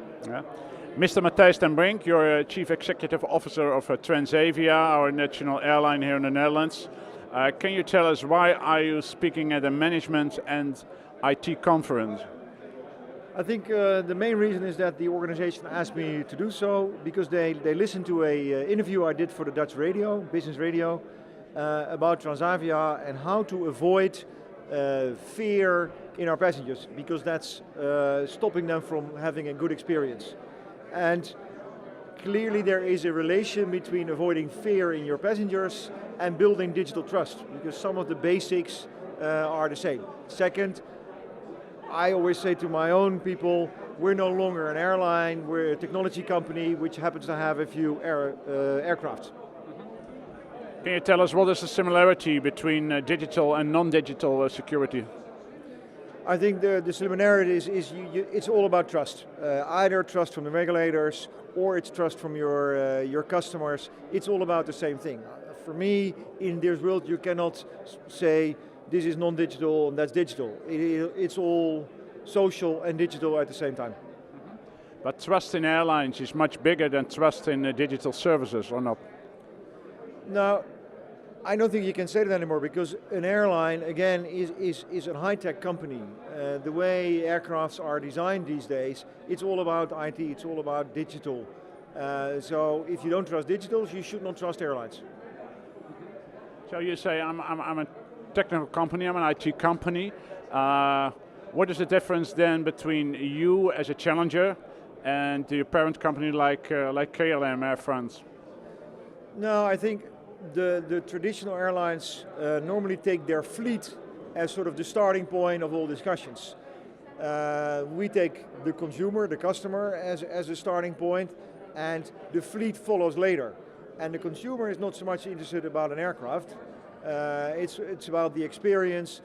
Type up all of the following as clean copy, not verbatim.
Yeah. Mr. Mattijs ten Brink, you're Chief Executive Officer of Transavia, our national airline here in the Netherlands. Can you tell us why are you speaking at a management and IT conference? I think the main reason is that the organization asked me to do so because they listened to a interview I did for the Dutch radio, business radio, about Transavia and how to avoid fear in our passengers, because that's stopping them from having a good experience. And clearly there is a relation between avoiding fear in your passengers and building digital trust, because some of the basics are the same. Second, I always say to my own people, we're no longer an airline, we're a technology company which happens to have a few aircraft. Can you tell us what is the similarity between digital and non-digital security? I think the similarity is it's all about trust. Either trust from the regulators or it's trust from your customers. It's all about the same thing. For me, in this world, you cannot say this is non-digital and that's digital. It's all social and digital at the same time. But trust in airlines is much bigger than trust in digital services, or not? No, I don't think you can say that anymore, because an airline, again, is a high-tech company. The way aircrafts are designed these days, it's all about IT, it's all about digital. So if you don't trust digitals, you should not trust airlines. So you say I'm a technical company, I'm an IT company. What is the difference then between you as a challenger and your parent company like KLM Air France? No, I think the traditional airlines normally take their fleet as sort of the starting point of all discussions. We take the consumer, the customer, as a starting point, and the fleet follows later. And the consumer is not so much interested about an aircraft. It's about the experience.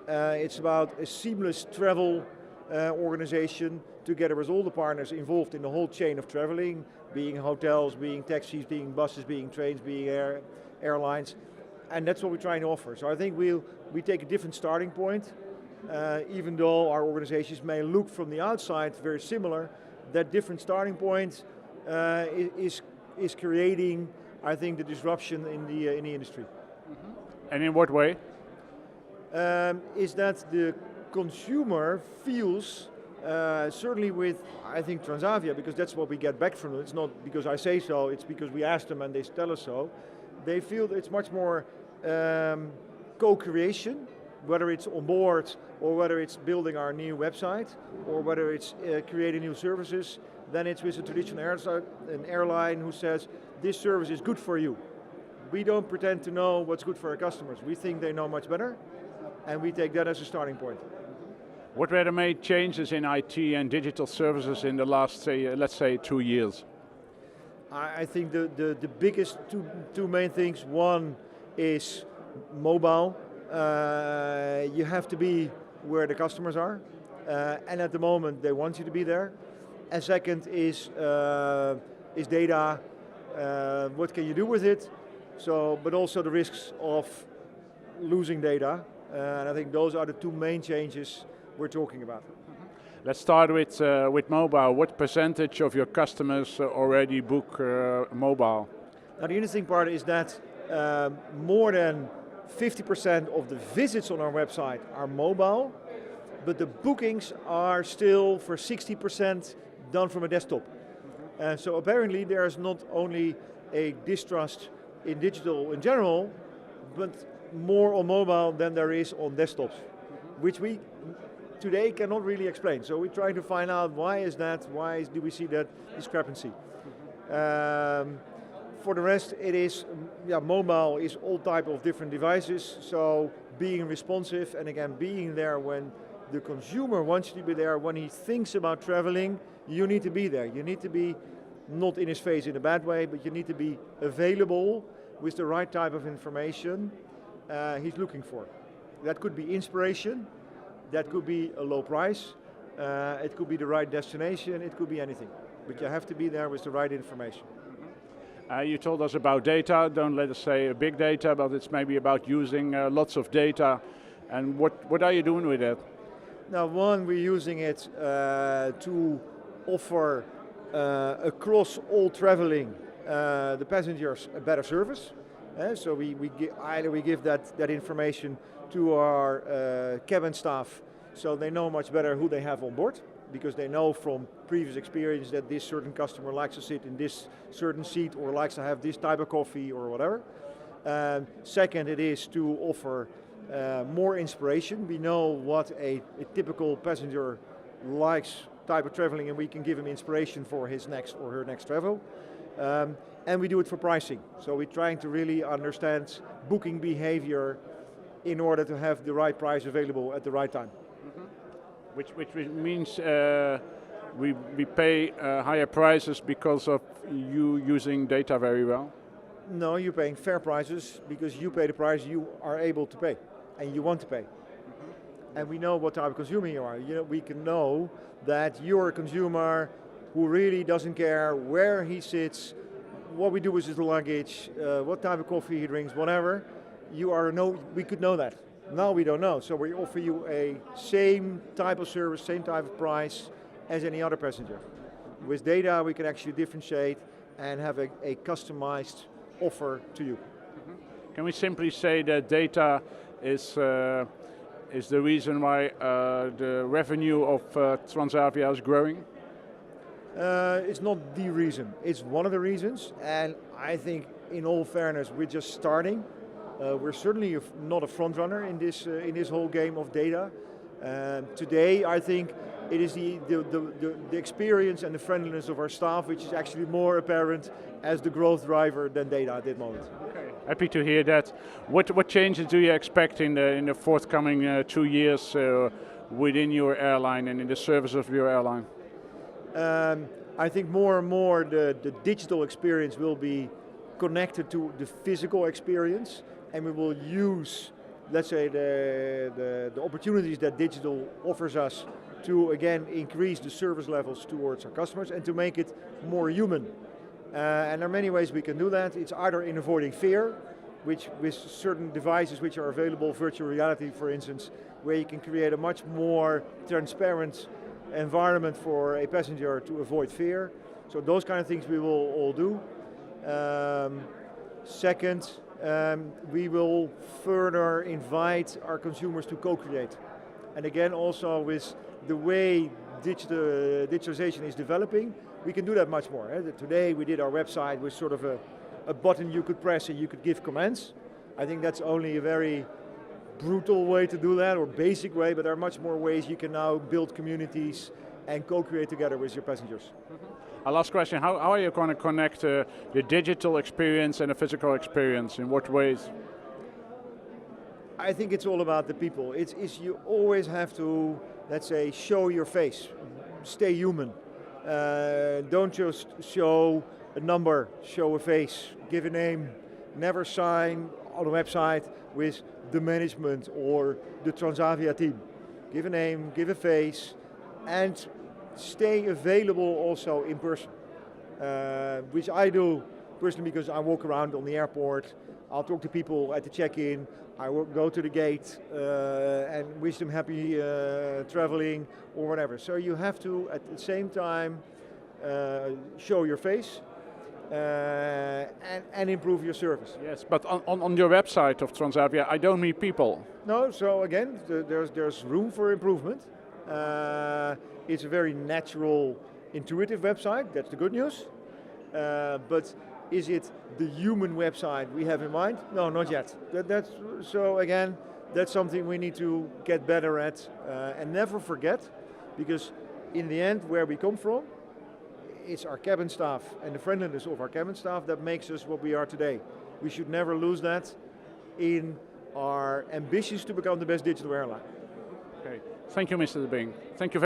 It's about a seamless travel organization together with all the partners involved in the whole chain of traveling, being hotels, being taxis, being buses, being trains, being airlines. And that's what we're trying to offer. So I think we take a different starting point, even though our organizations may look from the outside very similar. That different starting point is creating, I think, the disruption in the industry. Mm-hmm. And in what way? Is that the consumer feels, certainly with, I think, Transavia, because that's what we get back from them. It's not because I say so, it's because we ask them and they tell us so. They feel that it's much more co-creation, whether it's on board or whether it's building our new website or whether it's creating new services, than it's with a traditional airline who says, this service is good for you. We don't pretend to know what's good for our customers. We think they know much better, and we take that as a starting point. What were the main changes in IT and digital services in the last, let's say, 2 years? I think the biggest two main things. One is mobile. You have to be where the customers are, and at the moment they want you to be there. And second is data. What can you do with it? So, but also the risks of losing data. And I think those are the two main changes we're talking about. Let's start with mobile. What percentage of your customers already book mobile? Now the interesting part is that more than 50% of the visits on our website are mobile, but the bookings are still for 60% done from a desktop. So apparently there is not only a distrust in digital in general, but more on mobile than there is on desktops, which we today cannot really explain. So we're trying to find out why is that, do we see that discrepancy. For the rest, it is, mobile is all type of different devices, so being responsive and again being there when the consumer wants you to be there, when he thinks about traveling, you need to be there. You need to be not in his face in a bad way, but you need to be available with the right type of information he's looking for. That could be inspiration, that could be a low price, it could be the right destination, it could be anything. But you have to be there with the right information. You told us about data, don't let us say big data, but it's maybe about using lots of data. And what are you doing with that? Now one, we're using it to offer across all traveling the passengers a better service. So either we give that information to our cabin staff so they know much better who they have on board, because they know from previous experience that this certain customer likes to sit in this certain seat or likes to have this type of coffee or whatever. Second, it is to offer more inspiration. We know what a typical passenger likes type of traveling, and we can give him inspiration for his next or her next travel. And we do it for pricing. So we're trying to really understand booking behavior in order to have the right price available at the right time. Which means we pay higher prices because of you using data very well? No, you're paying fair prices because you pay the price you are able to pay and you want to pay. And we know what type of consumer you are. We can know that you're a consumer who really doesn't care where he sits, what we do with his luggage, what type of coffee he drinks, whatever. We could know that. Now we don't know, so we offer you a same type of service, same type of price as any other passenger. With data we can actually differentiate and have a customized offer to you. Can we simply say that data is the reason why the revenue of Transavia is growing? It's not the reason, it's one of the reasons, and I think in all fairness we're just starting. We're certainly not a front runner in this whole game of data. Today I think it is the experience and the friendliness of our staff which is actually more apparent as the growth driver than data at this moment. Okay. Happy to hear that. What changes do you expect in the forthcoming 2 years within your airline and in the service of your airline? I think more and more the digital experience will be connected to the physical experience, and we will use, let's say, the opportunities that digital offers us to again increase the service levels towards our customers and to make it more human. And there are many ways we can do that. It's either in avoiding fear, which with certain devices which are available, virtual reality for instance, where you can create a much more transparent environment for a passenger to avoid fear. So those kind of things we will all do. Second, we will further invite our consumers to co-create. And again, also with the way digitalization is developing, we can do that much more. Today we did our website with sort of a button you could press and you could give commands. I think that's only a very brutal way to do that, or basic way, but there are much more ways you can now build communities and co-create together with your passengers. Our last question, how are you going to connect the digital experience and the physical experience? In what ways? I think it's all about the people. It's you always have to, let's say, show your face, stay human. Don't just show a number, show a face, give a name. Never sign on a website with the management or the Transavia team. Give a name, give a face, and stay available also in person. Which I do personally because I walk around on the airport, I'll talk to people at the check-in, I will go to the gate and wish them happy traveling or whatever. So you have to at the same time show your face and improve your service. Yes, but on your website of Transavia, I don't meet people. No, so again, there's room for improvement. It's a very natural, intuitive website, that's the good news. But is it the human website we have in mind? No, not yet. So again, that's something we need to get better at and never forget, because in the end, where we come from, it's our cabin staff and the friendliness of our cabin staff that makes us what we are today. We should never lose that in our ambitions to become the best digital airline. Okay. Thank you, Mr. Brink. Thank you very